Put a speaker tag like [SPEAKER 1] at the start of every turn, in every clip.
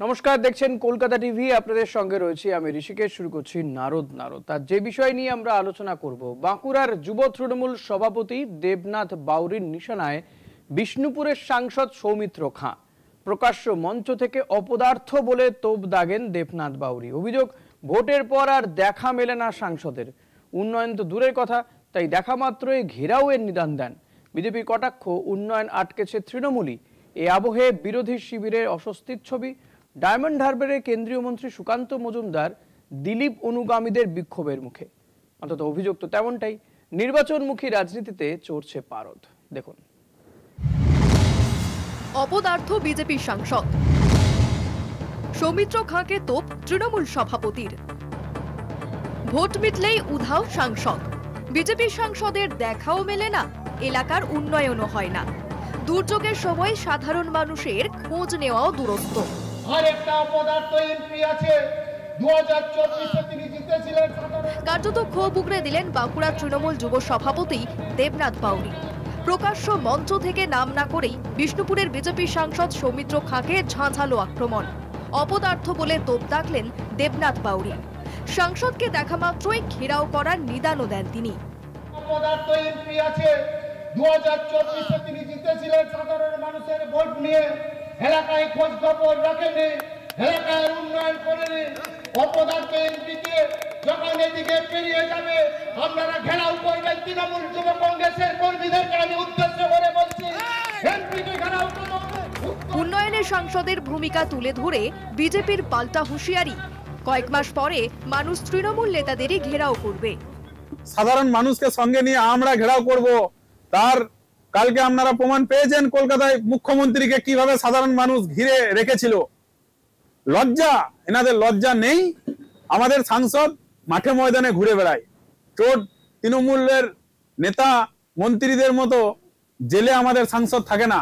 [SPEAKER 1] নমস্কার, দেখছেন কলকাতা টিভি। আপনাদের সঙ্গে রয়েছি আমি ঋষিকেশ। শুরু করছি নারদ। তার যে বিষয় নিয়ে আমরা আলোচনা করব, বাঁকুড়ার যুব তৃণমূল সভাপতি দেবনাথ বাউরির নিশানায় বিষ্ণুপুরের সাংসদ সৌমিত্র খাঁ। প্রকাশ্য মঞ্চ থেকে অপদার্থ বলে তোপ দাগেন দেবনাথ বাউরি। অভিযোগ, ভোটের পর আর দেখা মেলে না সাংসদের। উন্নয়ন তো দূরের কথা, তাই দেখা মাত্রই ঘেরাওয়ের নিদান দেন। বিজেপির কটাক্ষ, উন্নয়ন আটকেছে তৃণমূলই। এ আবহে বিরোধী শিবিরের অস্বস্তির ছবি। ডায়মন্ড হারবারে কেন্দ্রীয় মন্ত্রী সুকান্ত মজুমদার দিলীপ অনুগামীদের বিক্ষোভের মুখে। অন্তত অভিযোগ তো তেমনটাই। নির্বাচনমুখী রাজনীতিতে চড়ছে পারদ। দেখুন।
[SPEAKER 2] অপদার্থ বিজেপি সাংসদ সৌমিত্র খাঁকে তোপ তৃণমূল সভাপতির। ভোট মিটলেই উধাও সাংসদ। বিজেপি সাংসদের দেখাও মেলে না, এলাকার উন্নয়নও হয় না। দুর্যোগের সময় সাধারণ মানুষের খোঁজ নেওয়াও দূরত্ব। কার্যত ক্ষোভ উগরে দিলেন বাঁকুড়া তৃণমূল যুব সভাপতি দেবনাথ বাউরি। প্রকাশ্য মঞ্চ থেকে নাম না করেই বিষ্ণুপুরের বিজেপি সাংসদ সৌমিত্র খাঁকে ঝাঁঝালো আক্রমণ। অপদার্থ বলে তোপ দাগলেন দেবনাথ বাউরি। সাংসদকে দেখা মাত্রই ঘেরাও করার নিদানও দেন তিনি।
[SPEAKER 3] অপদার্থ এমপি আছে, 2024-এ তিনি জিতেছিলেন সাধারণ মানুষের ভোট নিয়ে। এলাকায় খোঁজ খবর রাখেনি, এলাকায় উন্নয়ন করেনি। অপদার্থ এমপিকে যখন এদিকে পেরিয়ে যাবে আপনারা ঘেরাও করবেন। তৃণমূল যুব কংগ্রেসের কর্মীদেরকে আমি উদ্দেশ্য করে বলছি, এমপিকে ঘেরাও করুন।
[SPEAKER 2] উন্নয়নের সাংসদের ভূমিকা তুলে ধরে বিজেপির পাল্টা হুঁশিয়ারি। কয়েক মাস পরে মানুষ তৃণমূল নেতাদেরই ঘেরাও করবে।
[SPEAKER 4] সাধারণ মানুষকে সঙ্গে নিয়ে আমরা ঘেরাও করব। তার কালকে আপনারা প্রমাণ পেয়েছেন কলকাতায় মুখ্যমন্ত্রীকে কিভাবে সাধারণ মানুষ ঘিরে রেখেছিল। লজ্জা, এনাদের লজ্জা নেই। আমাদের সাংসদ মাঠে ময়দানে ঘুরে বেড়ায়। চোট তৃণমূলের নেতা মন্ত্রীদের মতো জেলে আমাদের সাংসদ থাকে না।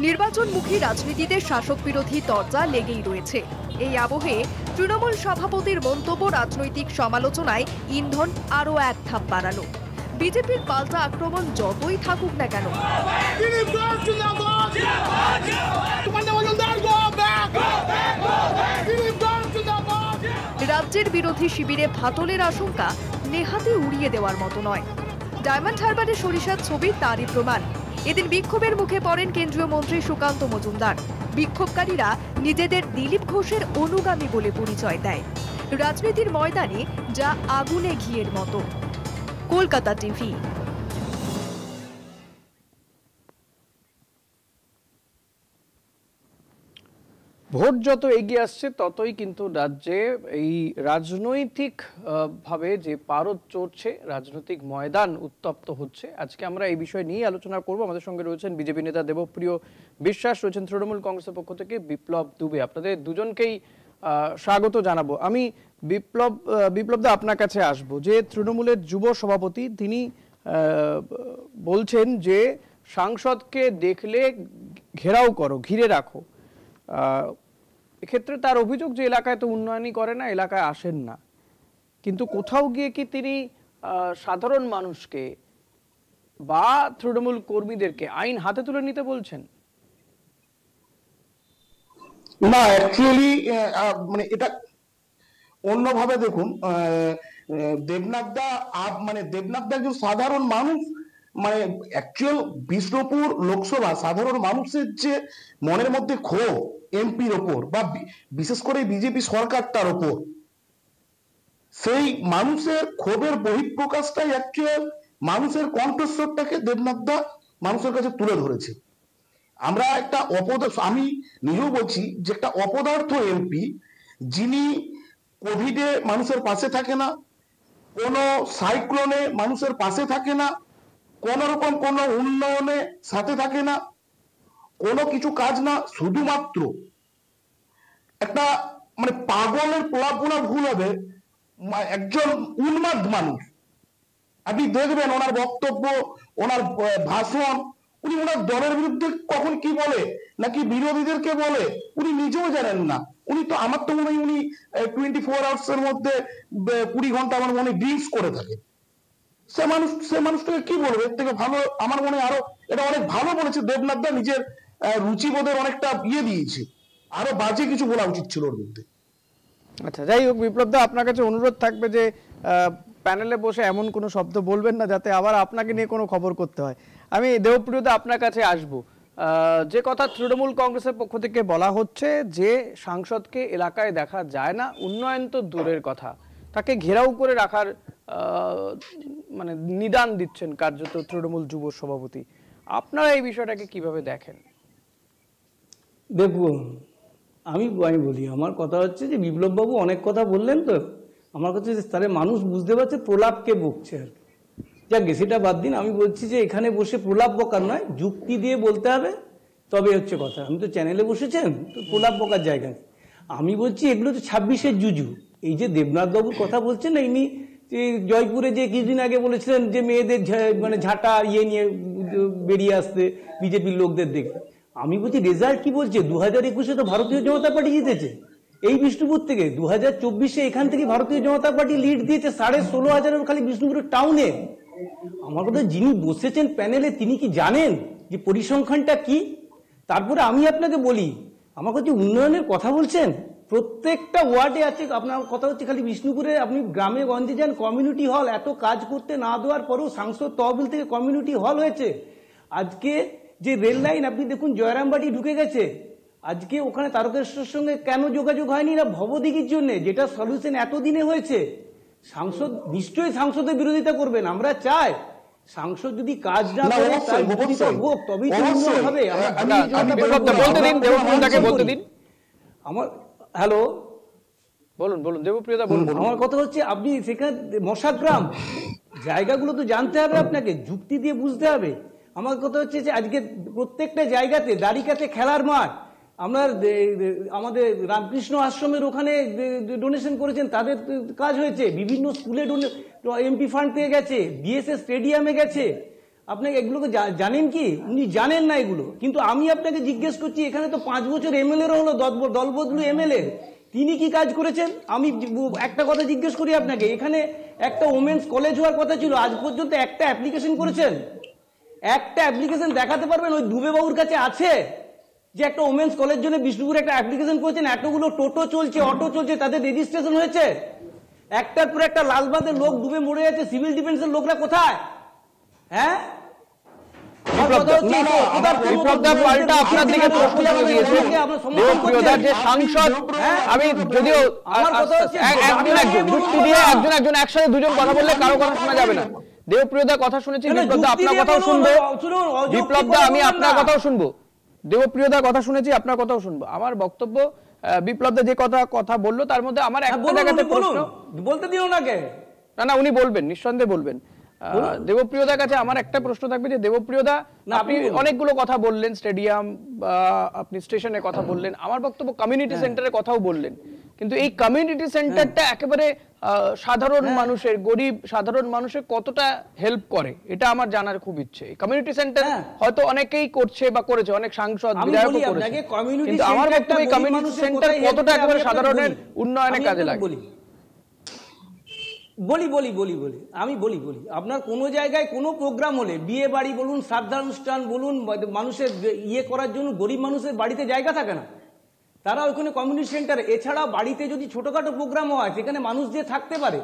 [SPEAKER 2] নির্বাচনমুখী রাজনীতিতে শাসক বিরোধী তরজা লেগেই রয়েছে। এই আবহে তৃণমূল সভাপতির মন্তব্য রাজনৈতিক সমালোচনায় ইন্ধন আরও এক ধাপ বাড়ালো। বিজেপির পাল্টা আক্রমণ যতই থাকুক না কেন, রাজ্যের বিরোধী শিবিরে ফাটলের আশঙ্কা নেহাতি উড়িয়ে দেওয়ার মতো নয়। ডায়মন্ড হারবারে সরিষার ছবি তারই প্রমাণ। এদিন বিক্ষোভের মুখে পড়েন কেন্দ্রীয় মন্ত্রী সুকান্ত মজুমদার। বিক্ষোভকারীরা নিজেদের দিলীপ ঘোষের অনুগামী বলে পরিচয় দেয়। রাজনীতির ময়দানে যা আগুনে ঘিয়ের মতো। কলকাতা টিভি।
[SPEAKER 1] ভোট যত এগিয়ে আসছে ততই কিন্তু রাজ্যে এই রাজনৈতিক ভাবে যে পারদ চড়ছে, রাজনৈতিক ময়দান উত্তপ্ত হচ্ছে। আজকে আমরা এই বিষয় নিয়ে আলোচনা করব। আমাদের সঙ্গে রয়েছেন বিজেপি নেতা দেবপ্রিয় বিশ্বাস, রয়েছেন তৃণমূল কংগ্রেসের পক্ষ থেকে বিপ্লব দুবে। আপনাদের দুজনকেই স্বাগত জানাবো। আমি বিপ্লবদা আপনার কাছে আসবো। যে তৃণমূলের যুব সভাপতি, তিনি বলছেন যে সাংসদকে দেখলে ঘেরাও করো, ঘিরে রাখো। এক্ষেত্রে তার অভিযোগ যে এলাকায় তো উন্নয়নই করে না, এলাকায় আসেন না। কিন্তু কোথাও গিয়ে কি তিনি সাধারণ মানুষকে বা তৃণমূল কর্মীদেরকে আইন হাতে তুলে নিতে বলছেন?
[SPEAKER 3] না, অ্যাকচুয়ালি এটা অন্যভাবে দেখুন। দেবনাথদা দেবনাথদা একজন সাধারণ মানুষ। অ্যাকচুয়াল বিষ্ণুপুর লোকসভা সাধারণ মানুষের যে মনের মধ্যে ক্ষোভ এমপির ওপর, বা বিশেষ করে বিজেপি সরকারটার ওপর, সেই মানুষের ক্ষোভের বহিঃপ্রকাশটাই অ্যাকচুয়াল মানুষের কণ্ঠস্বরটাকে দেবনাথদা মানুষের কাছে তুলে ধরেছে। আমরা একটা আমি নিজেও বলছি যে একটা অপদার্থ এমপি, যিনি কোভিডে মানুষের পাশে থাকে না, কোনো সাইক্লোনে মানুষের পাশে থাকে না, কোন রকম কোনো উন্নয়নে সাথে থাকে না, কোনো কিছু কাজ না, শুধুমাত্র একটা পাগলের পোড়াপোড়া ভুল হবে, একজন উন্মাদ মানুষ। আপনি দেখবেন ওনার বক্তব্য, ওনার ভাষণ, উনি ওনার দলের বিরুদ্ধে কখন কি বলে নাকি বিরোধীদেরকে বলে উনি নিজেও জানেন না। উনি তো, আমার তো মনে হয় উনি 24 আওয়ার্স এর মধ্যে 20 ঘন্টা আমার মনে ড্রিঙ্কস করে থাকে। সে মানুষটাকে কি বলবে? এর থেকে ভালো আমার মনে আরো এটা অনেক ভালো বলেছে দেবনাথদা, নিজের রুচিবোধের অনেকটা দিয়েছে। আরো বাজে কিছু বলা উচিত ছিল ওর মধ্যে।
[SPEAKER 1] আচ্ছা, যাই হোক বিপ্লব দা, আপনার কাছে অনুরোধ থাকবে যে প্যানেলে বসে এমন কোনো শব্দ বলবেন না যাতে আবার আপনাকে নিয়ে কোনো খবর করতে হয়। আমি দেবপ্রিয় দা আপনার কাছে আসব। যে কথা তৃণমূল কংগ্রেসের পক্ষ থেকে বলা হচ্ছে যে সাংসদকে এলাকায় দেখা যায় না, উন্নয়ন তো দূরের কথা, তাকে ঘেরাও করে রাখার মানে নিদান দিচ্ছেন কার্যত তৃণমূল যুব সভাপতি। আপনারা এই বিষয়টাকে কিভাবে দেখেন?
[SPEAKER 5] দেখুন, আমি বলি, আমার কথা হচ্ছে যে বিপ্লববাবু অনেক কথা বললেন, তো আমার কথা হচ্ছে তাহলে মানুষ বুঝতে পারছে প্রলাপকে বকছে আর কি। যাকে সেটা বাদ দিন, আমি বলছি যে এখানে বসে প্রলাপ বকার নয়, যুক্তি দিয়ে বলতে হবে, তবে হচ্ছে কথা। আমি তো চ্যানেলে বসেছেন, তো প্রলাপ বকার জায়গা নেই। আমি বলছি এগুলো তো 26-এর জুজু। এই যে দেবনাথ বাবুর কথা বলছেন না, ইনি জয়পুরে যে কিছুদিন আগে বলেছিলেন যে মেয়েদের মানে ঝাঁটা ইয়ে নিয়ে বেরিয়ে আসতে বিজেপির লোকদের দেখে, আমি বলছি রেজাল্ট কি বলছে? 2021-এ তো ভারতীয় জনতা পার্টি জিতেছে এই বিষ্ণুপুর থেকে। 2024-এ এখান থেকে ভারতীয় জনতা পার্টি লিড দিয়েছে 16,500 খালি বিষ্ণুপুরের টাউনে। আমার কথা, যিনি বসেছেন প্যানেলে তিনি কি জানেন যে পরিসংখ্যানটা কি? তারপরে আমি আপনাকে বলি, আমার কাছে উন্নয়নের কথা বলছেন, প্রত্যেকটা ওয়ার্ডে আছে। আপনার কথা হচ্ছে খালি বিষ্ণুপুরে, আপনি গ্রামে গঞ্জে যান, কমিউনিটি হল এত কাজ করতে না দেওয়ার পরেও সাংসদ তহবিল থেকে কমিউনিটি হল হয়েছে। আজকে যে রেল লাইন আপনি দেখুন, জয়রামবাটি ঢুকে গেছে, আজকে ওখানে তারকেশ্বরের সঙ্গে কেন যোগাযোগ হয়নি? না ভবদিঘির জন্য, যেটা সলিউশন এতদিনে হয়েছে। সাংসদ নিশ্চয়ই সাংসদের বিরোধিতা করবেন, আমরা চাই সাংসদ যদি কাজ না করে তার বিরোধিতা হোক, তবেই তো উন্নয়ন হবে। আমার হ্যালো,
[SPEAKER 1] বলুন বলুন দেবপ্রিয়দা বলুন।
[SPEAKER 5] আমার কথা হচ্ছে আপনি সেখানে মশাগ্রাম জায়গাগুলো তো জানতে হবে, আপনাকে যুক্তি দিয়ে বুঝতে হবে। আমার কথা হচ্ছে যে আজকে প্রত্যেকটা জায়গাতে দাঁড়িকাতে খেলার মাঠ, আমাদের রামকৃষ্ণ আশ্রমের ওখানে ডোনেশন করেছেন, তাদের কাজ হয়েছে। বিভিন্ন স্কুলে এমপি ফান্ড পেয়ে গেছে, বিএসএস স্টেডিয়ামে গেছে। আপনাকে এগুলোকে জানেন কি? উনি জানেন না এগুলো। কিন্তু আমি আপনাকে জিজ্ঞেস করছি, এখানে তো 5 বছর এমএলএ হলো, দলবদলু এমএলএ, তিনি কি কাজ করেছেন? আমি একটা কথা জিজ্ঞেস করি আপনাকে, এখানে একটা ওমেন্স কলেজ হওয়ার কথা ছিল, আজ পর্যন্ত একটা অ্যাপ্লিকেশন করেছেন? একটা অ্যাপ্লিকেশন দেখাতে পারবেন ওই দুবে বাবুর কাছে আছে যে একটা ওমেন্স কলেজ জন্য বিষ্ণুপুরে একটা অ্যাপ্লিকেশন করেছেন? এতগুলো টোটো চলছে, অটো চলছে, তাদের রেজিস্ট্রেশন হয়েছে? একটার পর একটা লালবাঁধের লোক ডুবে মরে যাচ্ছে, সিভিল ডিফেন্সের লোকরা কোথায়? হ্যাঁ,
[SPEAKER 1] একসাথে দুজন কথা বললে কারো কথা শোনা যাবে না। দেবপ্রিয়দা কথা শুনেছি, বিপ্লব দা আপনার কথাও শুনবো। বিপ্লব দা আমি আপনার কথাও শুনবো, দেবপ্রিয়দার কথা শুনেছি, আপনার কথাও শুনবো। আমার বক্তব্য, বিপ্লব দা যে কথা বললো তার মধ্যে আমার একটা জায়গাতে প্রশ্ন,
[SPEAKER 5] বলতে দিও নাকি?
[SPEAKER 1] না উনি বলবেন, নিঃসন্দেহে বলবেন। দেবপ্রিয়দার কাছে আমার একটা প্রশ্ন থাকবে যে দেবপ্রিয়দা, আপনি অনেকগুলো কথা বললেন, স্টেডিয়াম, আপনি স্টেশনের কথা বললেন, আমার বক্তব্য কমিউনিটি সেন্টারের কথাও বললেন, কিন্তু এই কমিউনিটি সেন্টারটা একেবারে সাধারণ মানুষের, গরিব সাধারণ মানুষের কতটা হেল্প করে এটা আমার জানার খুব ইচ্ছে। কমিউনিটি সেন্টার হয়তো অনেকেই করছে বা করেছে, অনেক সাংসদ বিধায়কও করেছে, কিন্তু আমার বক্তব্য এই কমিউনিটি সেন্টার কতটা একেবারে সাধারণের উন্নয়নে কাজে লাগে।
[SPEAKER 5] আমি বলি আপনার কোনো জায়গায় কোনো প্রোগ্রাম হলে, বিয়ে বাড়ি বলুন, শ্রাদ্ধানুষ্ঠান বলুন, মানুষের ইয়ে করার জন্য গরিব মানুষের বাড়িতে জায়গা থাকে না, তারা ওইখানে কমিউনিটি সেন্টার। এছাড়া বাড়িতে যদি ছোটখাটো প্রোগ্রাম হয় সেখানে মানুষ দিয়ে থাকতে পারে।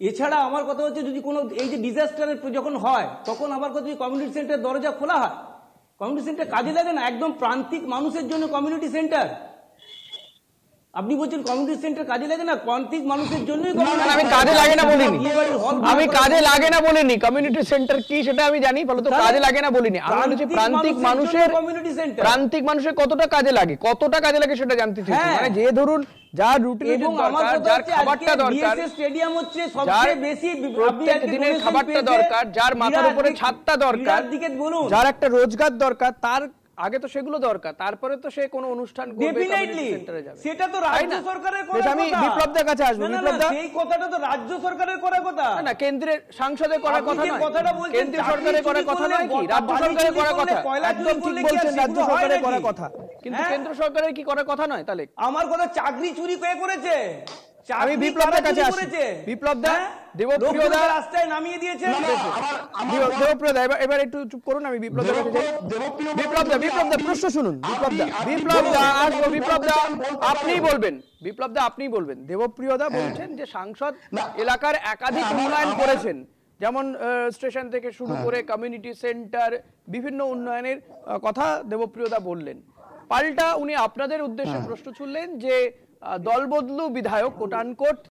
[SPEAKER 5] এছাড়া আমার কথা হচ্ছে যদি কোনো এই যে ডিজাস্টারের যখন হয় তখন আমার কথা কমিউনিটি সেন্টার দরজা খোলা হয়, কমিউনিটি সেন্টার কাজে লাগে না? একদম প্রান্তিক মানুষের জন্য কমিউনিটি সেন্টার। আপনি বলছেন কমিউনিটি সেন্টার কাজে লাগে না? প্রান্তিক মানুষের জন্যই।
[SPEAKER 1] আমি কাজে লাগে না বলিনি, আমি কাজে লাগে না বলিনি। কমিউনিটি সেন্টার কি সেটা আমি জানি, ফলে তো কাজে লাগে না বলিনি। আমি বলছি প্রান্তিক মানুষের, প্রান্তিক মানুষের কতটা কাজে লাগে, কতটা কাজে লাগে সেটা জানতে চাইছি। মানে যে ধরুন যার রুটিনের দরকার, যার খাবারটা দরকার,
[SPEAKER 5] স্টেডিয়াম হচ্ছে সবচেয়ে বেশি
[SPEAKER 1] প্রত্যেক দিনের খাবারটা দরকার, যার মাথার উপরে ছাদটা দরকার, যার একটা রোজগার দরকার, তার আগে তো সেগুলো দরকার, তারপরে তো সে কোনো অনুষ্ঠান করবে, কমিউনিটি সেন্টারে যাবে।
[SPEAKER 5] সেটা তো রাজ্য সরকারের করার কথা।
[SPEAKER 1] আমি বিপ্লবদের কাছে আসবো। বিপ্লবদা,
[SPEAKER 5] এই কথাটা তো রাজ্য সরকারের করার কথা
[SPEAKER 1] না, কেন্দ্রের সাংসদের করার কথা নয়, কেন্দ্রীয় সরকারের করার কথা নয় কি, রাজ্য সরকারের করার কথা। একদম ঠিক বলছেন, রাজ্য সরকারের করার কথা, কিন্তু কেন্দ্র সরকারের কি করার কথা নয়? তাহলে
[SPEAKER 5] আমার কথা, চাকরি চুরি কে করেছে?
[SPEAKER 1] আমি
[SPEAKER 5] চাকরি
[SPEAKER 1] বিপ্লবদার
[SPEAKER 5] কারা
[SPEAKER 1] কাছে
[SPEAKER 5] চুরি
[SPEAKER 1] আসি।
[SPEAKER 5] করেছে?
[SPEAKER 1] বিপ্লবদা,
[SPEAKER 5] হ্যাঁ?
[SPEAKER 1] দেবপ্রিয়দা-
[SPEAKER 5] লোকজনকে রাস্তায় নামিয়ে দিয়েছে।
[SPEAKER 3] না, না, আমার
[SPEAKER 1] দেবপ্রিয়দা এবার একটু চুপ করুন, আমি বিপ্লবদার কাছে যাই।
[SPEAKER 3] দেবপ্রিয়
[SPEAKER 1] বিপ্লবদা,
[SPEAKER 3] যদি
[SPEAKER 1] বিপ্লবদা
[SPEAKER 3] আপনি-
[SPEAKER 1] প্রশ্ন শুনুন। বিপ্লবদা,
[SPEAKER 3] আপনি
[SPEAKER 1] বিপ্লবদা
[SPEAKER 3] বলুন,
[SPEAKER 1] আসবো।
[SPEAKER 3] আপনি
[SPEAKER 1] বিপ্লবদা
[SPEAKER 3] বলতে
[SPEAKER 1] আপনিই
[SPEAKER 3] পারেন।
[SPEAKER 1] বলবেন। বিপ্লবদা আপনিই বলবেন। দেবপ্রিয়দা বলছেন যে সাংসদ
[SPEAKER 3] না,
[SPEAKER 1] এলাকার একাধিক
[SPEAKER 3] আমার-
[SPEAKER 1] উন্নয়ন
[SPEAKER 3] আমার-
[SPEAKER 1] করেছেন, যেমন স্টেশন থেকে শুরু করে কমিউনিটি সেন্টার, বিভিন্ন উন্নয়নের কথা দেবপ্রিয়দা বললেন। পাল্টা উনি আপনাদের উদ্দেশ্যে প্রশ্ন ছুড়লেন যে দলবদলু বিধায়ক কোটানকোট